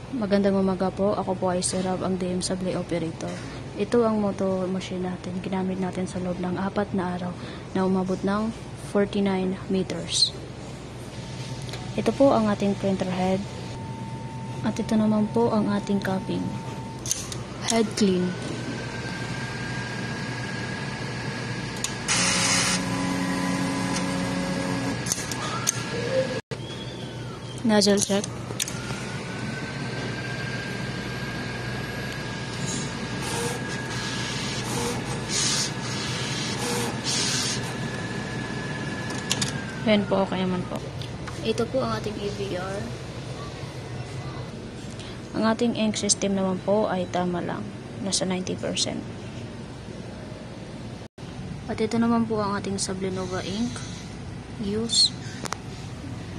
Magandang umaga po. Ako po ay si Rob, ang DM Sablay Operator. Ito ang motor machine natin. Ginamit natin sa loob ng 4 na araw na umabot ng 49 meters. Ito po ang ating printer head. At ito naman po ang ating cupping. Head clean. Nozzle check. Yan po, okay naman po. Ito po ang ating AVR. Ang ating ink system naman po ay tama lang. Nasa 90%. At ito naman po ang ating Sublinova ink. Use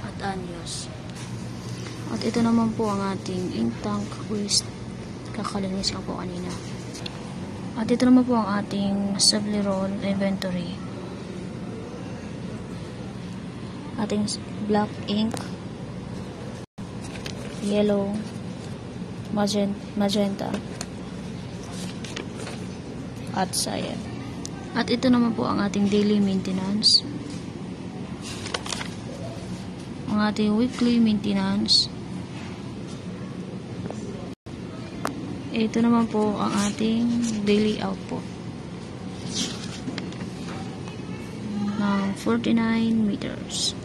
at unused. At ito naman po ang ating ink tank waste. Kakalinis ko po kanina. At ito naman po ang ating Subliroll inventory. Ating black ink, yellow, magenta, at cyan. At ito naman po ang ating daily maintenance, ang ating weekly maintenance. Ito naman po ang ating daily output ng 49 meters.